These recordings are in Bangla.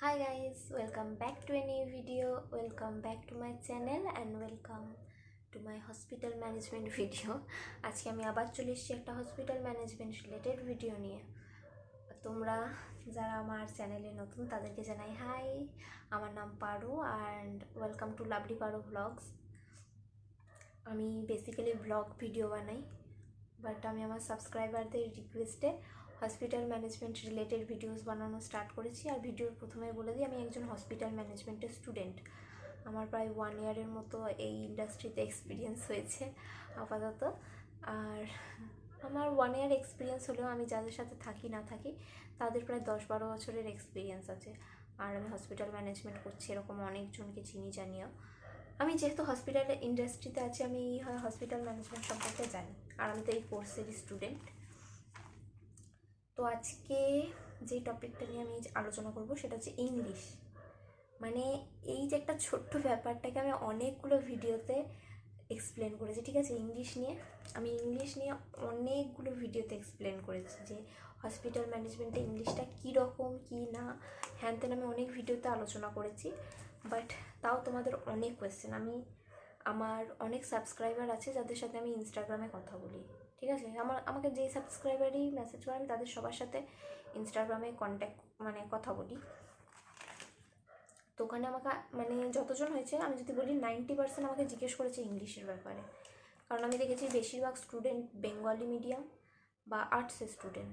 Hi guys, welcome back to a new video. Welcome back to my channel and welcome to my hospital management video. আজকে আমি আবার চলে এসেছি একটা হসপিটাল ম্যানেজমেন্ট রিলেটেড ভিডিও নিয়ে। তোমরা যারা আমার চ্যানেলে নতুন তাদেরকে জানাই হাই, আমার নাম পারো অ্যান্ড ওয়েলকাম টু লাভলি পারো ব্লগস। আমি বেসিক্যালি ব্লগ ভিডিও বানাই, বাট আমি আমার সাবস্ক্রাইবারদের রিকোয়েস্টে হসপিটাল ম্যানেজমেন্ট রিলেটেড ভিডিওস বানানো স্টার্ট করেছি। আর ভিডিওর প্রথমে বলে দিই, আমি একজন হসপিটাল ম্যানেজমেন্টের স্টুডেন্ট। আমার প্রায় 1 ইয়ারের মতো এই ইন্ডাস্ট্রিতে এক্সপিরিয়েন্স হয়েছে আপাতত। আর আমার 1 ইয়ার এক্সপিরিয়েন্স হলেও আমি যাদের সাথে থাকি না থাকি তাদের প্রায় 10-12 বছরের এক্সপিরিয়েন্স আছে। আর আমি হসপিটাল ম্যানেজমেন্ট করছি এরকম অনেকজনকে চিনি জানিও। আমি যেহেতু হসপিটাল ইন্ডাস্ট্রিতে আছি, আমি হসপিটাল ম্যানেজমেন্ট সম্পর্কে জানি, আর আমি তো এই কোর্সেরই স্টুডেন্ট। তো আজকে যে টপিকটা নিয়ে আমি আলোচনা করব সেটা হচ্ছে ইংলিশ। মানে এই যে একটা ছোট্ট ব্যাপারটাকে আমি অনেকগুলো ভিডিওতে এক্সপ্লেন করেছি, ঠিক আছে? ইংলিশ নিয়ে অনেকগুলো ভিডিওতে এক্সপ্লেন করেছি যে হসপিটাল ম্যানেজমেন্টে ইংলিশটা কীরকম কী না হ্যান তেন আমি অনেক ভিডিওতে আলোচনা করেছি। বাট তাও তোমাদের অনেক কোয়েশ্চেন, আমার অনেক সাবস্ক্রাইবার আছে যাদের সাথে আমি ইনস্টাগ্রামে কথা বলি, ঠিক আছে? আমাকে যেই সাবস্ক্রাইবারই মেসেজ করে আমি তাদের সবার সাথে ইনস্টাগ্রামে কথা বলি। তো ওখানে আমাকে যতজন হয়েছে, আমি যদি বলি 90% আমাকে জিজ্ঞেস করেছে ইংলিশের ব্যাপারে। কারণ আমি দেখেছি বেশিরভাগ স্টুডেন্ট বেঙ্গলি মিডিয়াম বা আর্টসের স্টুডেন্ট।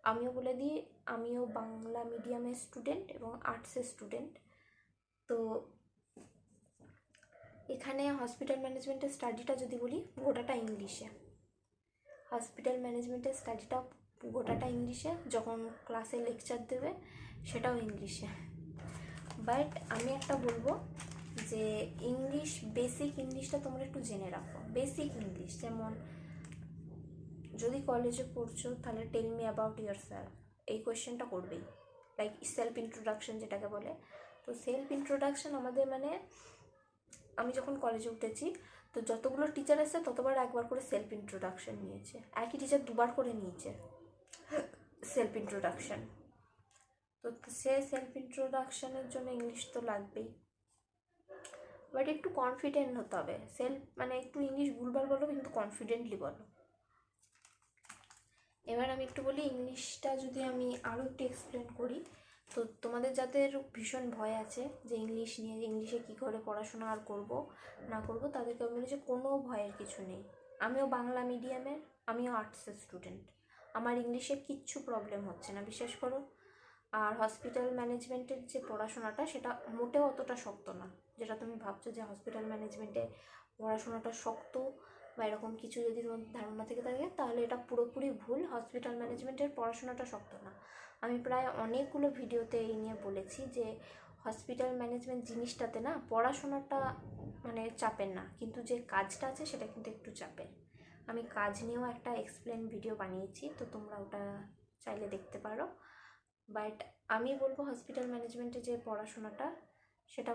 আমিও বলে দিই, আমিও বাংলা মিডিয়ামের স্টুডেন্ট এবং আর্টসের স্টুডেন্ট। তো এখানে হসপিটাল ম্যানেজমেন্টের স্টাডিটা যদি বলি, গোটাটা ইংলিশে। হসপিটাল ম্যানেজমেন্টের স্টাডিটা গোটাটা ইংলিশে, যখন ক্লাসে লেকচার দেবে সেটাও ইংলিশে। বাট আমি একটা বলবো যে বেসিক ইংলিশটা তোমরা একটু জেনে রাখো। বেসিক ইংলিশ, যেমন যদি কলেজে পড়ছো তাহলে tell me about yourself, এই কোয়েশ্চেনটা করবেই। লাইক সেলফ ইন্ট্রোডাকশন যেটাকে বলে। তো সেলফ ইন্ট্রোডাকশন আমাদের আমি যখন কলেজে উঠেছি, তো যতগুলো টিচার এসেছে ততবার একবার করে সেলফ ইন্ট্রোডাকশন নিয়েছে। একই টিচার 2বার করে নিয়েছে সেলফ ইন্ট্রোডাকশন। তো সে সেলফ ইন্ট্রোডাকশনের জন্য ইংলিশ তো লাগবেই, বাট একটু কনফিডেন্ট হতে হবে। একটু ইংলিশ ভুলভাল বলো কিন্তু কনফিডেন্টলি বলো। এবার আমি একটু বলি ইংলিশটা, যদি আমি আরও একটু এক্সপ্লেন করি, তো তোমাদের যাদের ভীষণ ভয় আছে যে ইংলিশ নিয়ে, ইংলিশে কী করে পড়াশোনা আর করবো না করবো, তাদেরকে আমি বলি যে কোনো ভয়ের কিছু নেই। আমিও বাংলা মিডিয়ামের, আমিও আর্টসের স্টুডেন্ট, আমার ইংলিশে কিচ্ছু প্রবলেম হচ্ছে না, বিশ্বাস করো। আর হসপিটাল ম্যানেজমেন্টের যে পড়াশোনাটা সেটা মোটেও অতটা শক্ত না। যেটা তুমি ভাবছো যে হসপিটাল ম্যানেজমেন্টে পড়াশোনাটা শক্ত বা এরকম কিছু যদি তোমার ধারণা থেকে থাকে, তাহলে এটা পুরোপুরি ভুল। হসপিটাল ম্যানেজমেন্টের পড়াশোনাটা শক্ত না। আমি প্রায় অনেকগুলো ভিডিওতে এই নিয়ে বলেছি যে হসপিটাল ম্যানেজমেন্ট জিনিসটাতে না পড়াশোনাটা চাপের না, কিন্তু যে কাজটা আছে সেটা কিন্তু একটু চাপের। আমি কাজ নিয়েও একটা এক্সপ্লেন ভিডিও বানিয়েছি, তো তোমরা ওটা চাইলে দেখতে পারো। বাট আমি বলবো হসপিটাল ম্যানেজমেন্টে যে পড়াশোনাটা সেটা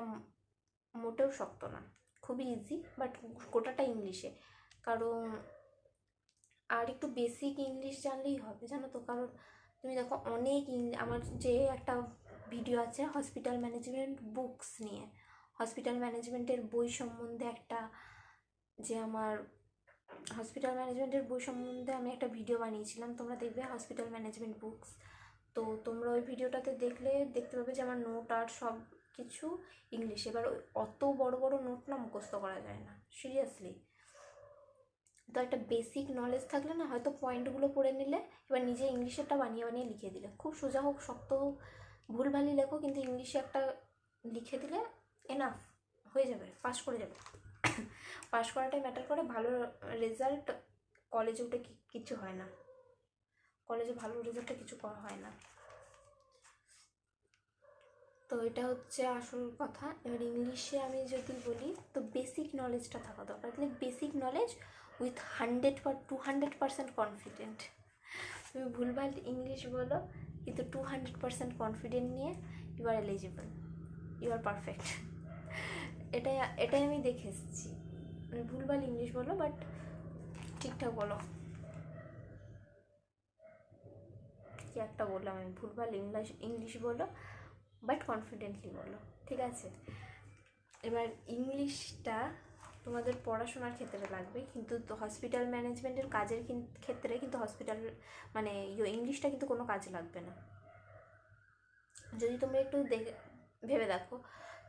মোটেও শক্ত না, খুবই ইজি। বাট গোটাটা ইংলিশে, কারণ আর একটু বেসিক ইংলিশ জানলেই হবে, জানো তো। কারণ তুমি দেখো আমার যে একটা ভিডিও আছে হসপিটাল ম্যানেজমেন্ট বুকস নিয়ে, হসপিটাল ম্যানেজমেন্টের বই সম্বন্ধে হসপিটাল ম্যানেজমেন্টের বই সম্বন্ধে আমি একটা ভিডিও বানিয়েছিলাম, তোমরা দেখবে হসপিটাল ম্যানেজমেন্ট বুকস। তো তোমরা ওই ভিডিওটাতে দেখতে পাবে যে আমার নোট আর সব কিছু ইংলিশে। এবার অত বড় বড় নোট না মুখস্থ করা যায় না, সিরিয়াসলি। তো একটা বেসিক নলেজ থাকলে না, হয়তো পয়েন্টগুলো পড়ে নিলে এবার নিজে ইংলিশেরটা বানিয়ে বানিয়ে লিখে দিলে, খুব সোজা হোক শক্ত হোক ভুলভালই লেখো, কিন্তু ইংলিশে একটা লিখে দিলে এনাফ হয়ে যাবে, পাস করে যাবে। পাস করাটাই ম্যাটার করে। ভালো রেজাল্ট কলেজে উঠে কিছু হয় না, কলেজে ভালো রেজাল্টে কিছু করা হয় না। তো এটা হচ্ছে আসল কথা। এবার ইংলিশে আমি যদি বলি, তো বেসিক নলেজটা থাকা দরকার। তাহলে বেসিক নলেজ উইথ 200% কনফিডেন্ট। তুমি ভুলভাল ইংলিশ বলো কিন্তু 200% কনফিডেন্ট নিয়ে you are eligible, you are perfect. এটাই আমি দেখে এসেছি। ভুলভাল ইংলিশ বলো বাট ঠিকঠাক বলো। কি একটা বললাম আমি, ভুলভাল ইংলিশ বলো বাট কনফিডেন্টলি বলো, ঠিক আছে? এবার ইংলিশটা তোমাদের পড়াশোনার ক্ষেত্রে লাগবে, কিন্তু হসপিটাল ম্যানেজমেন্টের কাজের ক্ষেত্রে কিন্তু হসপিটাল মানে ইংলিশটা কিন্তু কোনো কাজে লাগবে না। যদি তোমরা একটু ভেবে দেখো,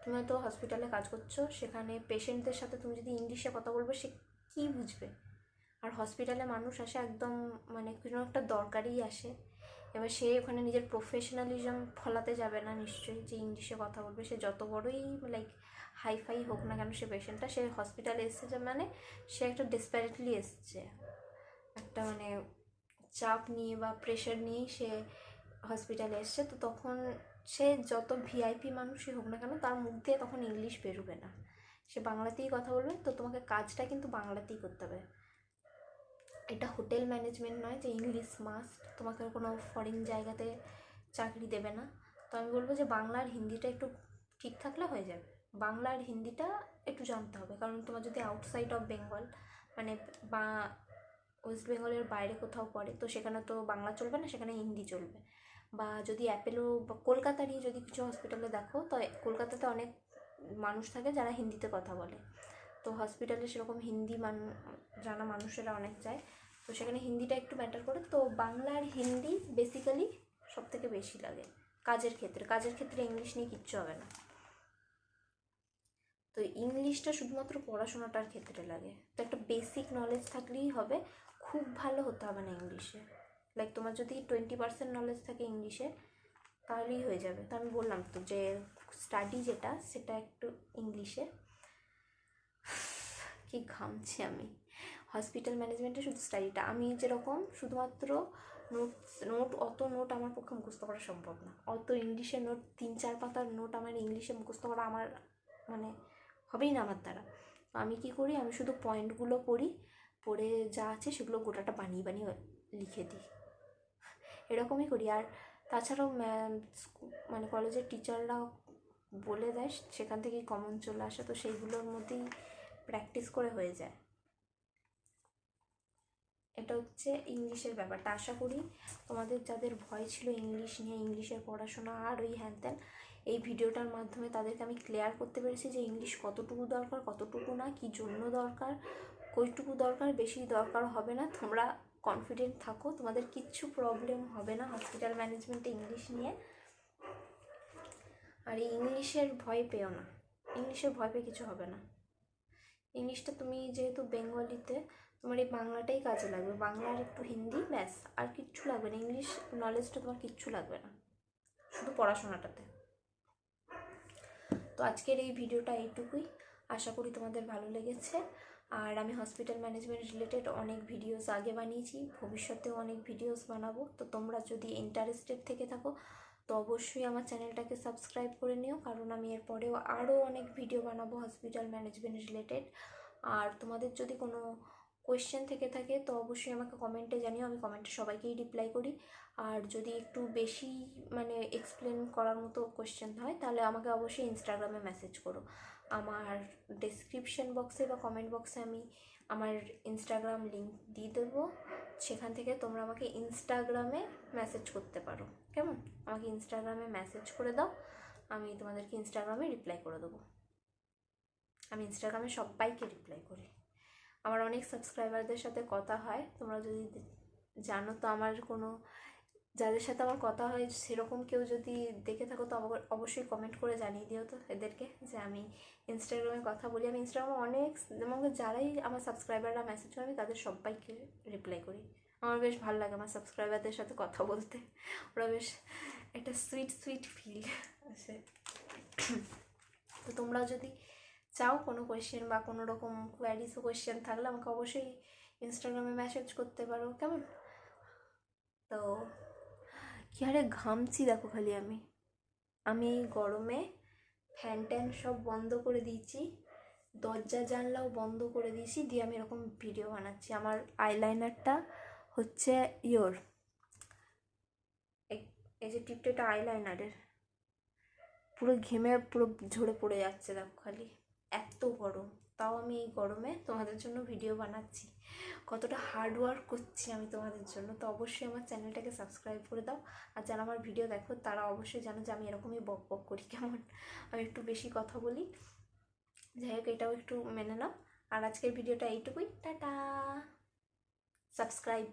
তুমি হয়তো হসপিটালে কাজ করছো, সেখানে পেশেন্টদের সাথে তুমি যদি ইংলিশে কথা বলবে, সে কী বুঝবে? আর হসপিটালে মানুষ আসে একদম মানে কোনো একটা দরকারই আসে, এবার সে ওখানে নিজের প্রফেশনালিজম ফলাতে যাবে না নিশ্চয়ই যে ইংলিশে কথা বলবে। সে যত বড়ই লাইক হাইফাই হোক না কেন, সে পেশেন্টটা, সে হসপিটালে এসছে যে মানে সে একটা ডেসপারেটলি এসছে, একটা মানে চাপ নিয়ে বা প্রেশার নিয়েই সে হসপিটালে এসছে। তো তখন সে যত ভিআইপি মানুষই হোক না কেন, তার মুখ দিয়ে তখন ইংলিশ বেরোবে না, সে বাংলাতেই কথা বলবে। তো তোমাকে কাজটা কিন্তু বাংলাতেই করতে হবে। এটা হোটেল ম্যানেজমেন্ট নয় যে ইংলিশ মাস্ট, তোমাকে কোনো ফরেন জায়গাতে চাকরি দেবে না। তো আমি বলবো যে বাংলা আর হিন্দিটা একটু ঠিক থাকলে হয়ে যাবে। বাংলা আর হিন্দিটা একটু জানতে হবে, কারণ তোমার যদি আউটসাইড অফ বেঙ্গল মানে বা ওয়েস্ট বেঙ্গলের বাইরে কোথাও পড়ে, তো সেখানে তো বাংলা চলবে না, সেখানে হিন্দি চলবে। বা যদি অ্যাপেলো বা কলকাতারই যদি কিছু হসপিটালে দেখো, তো কলকাতাতে অনেক মানুষ থাকে যারা হিন্দিতে কথা বলে, তো হসপিটালে সেরকম হিন্দি জানা মানুষেরা অনেক যায়, তো সেখানে হিন্দিটা একটু ম্যাটার করে। তো বাংলা আর হিন্দি বেসিক্যালি সব থেকে বেশি লাগে কাজের ক্ষেত্রে। কাজের ক্ষেত্রে ইংলিশ নিয়ে কিচ্ছু হবে না। তো ইংলিশটা শুধুমাত্র পড়াশোনাটার ক্ষেত্রে লাগে, তো একটা বেসিক নলেজ থাকলেই হবে, খুব ভালো হতে হবে না ইংলিশে। লাইক তোমার যদি 20% নলেজ থাকে ইংলিশে, তাহলেই হয়ে যাবে। তো আমি বললাম তো যে স্টাডি যেটা, সেটা একটু ইংলিশে। কি ঘামছি আমি। হসপিটাল ম্যানেজমেন্টে শুধু স্টাডিটা, আমি যেরকম শুধুমাত্র অত নোট আমার পক্ষে মুখস্থ করা সম্ভব না। অত ইংলিশের নোট 3-4 পাতার নোট আমার ইংলিশে মুখস্থ করা আমার মানে হবেই না আমার দ্বারা। আমি কি করি, আমি শুধু পয়েন্টগুলো পড়ে যা আছে সেগুলো গোটাটা বানিয়ে লিখে দিই, এরকমই করি। আর তাছাড়াও মানে কলেজের টিচাররা বলে দেয়, সেখান থেকেই কমন চলে আসে, তো সেইগুলোর মধ্যেই প্র্যাকটিস করে হয়ে যায়। এটা হচ্ছে ইংলিশের ব্যাপারটা। আশা করি তোমাদের যাদের ভয় ছিল ইংলিশ নিয়ে, ইংলিশের পড়াশোনা আর ওই হ্যান ত্যান, এই ভিডিওটার মাধ্যমে তাদেরকে আমি ক্লিয়ার করতে পেরেছি যে ইংলিশ কতটুকু দরকার, কতটুকু না, কী জন্য দরকার, কইটুকু দরকার, বেশি দরকার হবে না। তোমরা কনফিডেন্ট থাকো, তোমাদের কিচ্ছু প্রবলেম হবে না হসপিটাল ম্যানেজমেন্টে ইংলিশ নিয়ে। আর এই ইংলিশের ভয় পেও না, ইংলিশের ভয় পেয়ে কিছু হবে না। ইংলিশটা তুমি যেহেতু বেঙ্গলিতে, তোমার এই বাংলাটাই কাজে লাগবে, বাংলা আর একটু হিন্দি, ব্যাস, আর কিচ্ছু লাগবে না। ইংলিশ নলেজটা তোমার কিচ্ছু লাগবে না, শুধু পড়াশোনাটাতে। তো আজকের এই ভিডিওটা এইটুকুই, আশা করি তোমাদের ভালো লেগেছে। আর আমি হসপিটাল ম্যানেজমেন্ট রিলেটেড অনেক ভিডিওস আগে বানিয়েছি, ভবিষ্যতেও অনেক ভিডিওস বানাবো। তো তোমরা যদি ইন্টারেস্টেড থেকে থাকো, তো অবশ্যই আমার চ্যানেলটাকে সাবস্ক্রাইব করে নিও, কারণ আমি এরপরেও আরও অনেক ভিডিও বানাবো হসপিটাল ম্যানেজমেন্ট রিলেটেড। আর তোমাদের যদি কোনো কোয়েশ্চেন থেকে থাকে, তো অবশ্যই আমাকে কমেন্টে জানিও, আমি কমেন্টে সবাইকেই রিপ্লাই করি। আর যদি একটু বেশি মানে এক্সপ্লেন করার মতো কোয়েশ্চেন হয়, তাহলে আমাকে অবশ্যই ইনস্টাগ্রামে মেসেজ করো। আমার ডেসক্রিপশন বক্সে বা কমেন্ট বক্সে আমি আমার ইনস্টাগ্রাম লিঙ্ক দিয়ে দেবো, সেখান থেকে তোমরা আমাকে ইনস্টাগ্রামে মেসেজ করতে পারো। কেমন? আমাকে ইনস্টাগ্রামে মেসেজ করে দাও, আমি তোমাদেরকে ইনস্টাগ্রামে রিপ্লাই করে দেবো। আমি ইনস্টাগ্রামে সবাইকে রিপ্লাই করি। আমার অনেক সাবস্ক্রাইবারদের সাথে কথা হয়, তোমরা যদি জানো, তো আমার কোনো যাদের সাথে আমার কথা হয় সেরকম কেউ যদি দেখে থাকো, তো অবশ্যই কমেন্ট করে জানিয়ে দিও তো এদেরকে যে আমি ইনস্টাগ্রামে কথা বলি। আমি ইনস্টাগ্রামে অনেক, আমাকে যারাই আমার সাবস্ক্রাইবাররা মেসেজ করে, আমি তাদের সবাইকে রিপ্লাই করি। আমার বেশ ভালো লাগে আমার সাবস্ক্রাইবারদের সাথে কথা বলতে, ওরা বেশ একটা সুইট সুইট ফিল আসে। তো তোমরা যদি চাও কোনো কোয়েশ্চেন বা কোনো রকম কোয়ারিজ ও কোয়েশ্চেন থাকলে আমাকে অবশ্যই ইনস্টাগ্রামে মেসেজ করতে পারো। কেমন? তো কি হারে ঘামছি দেখো খালি আমি এই গরমে ফ্যান ট্যান সব বন্ধ করে দিয়েছি, দরজা জানলাও বন্ধ করে দিয়েছি, দিয়ে আমি এরকম ভিডিও বানাচ্ছি। আমার আইলাইনারটা হচ্ছে এই যে টিপটা, এটা আইলাইনারের, পুরো ঘেমে পুরো ঝরে পড়ে যাচ্ছে দেখো খালি, এত গরম। তো তাও আমি এই গরমে তোমাদের জন্য ভিডিও বানাচ্ছি, কতটা হার্ড ওয়ার্ক করছি আমি তোমাদের জন্য। তো অবশ্যই আমার চ্যানেলটাকে সাবস্ক্রাইব করে দাও, আর যারা আমার ভিডিও দেখো তারা অবশ্যই জানো যে আমি এরকমই বক বক করি, কেমন আমি একটু বেশি কথা বলি। যাই হোক, এটাও একটু মেনে নাও। আর আজকের ভিডিওটা এইটুকুই, টাটা, সাবস্ক্রাইব।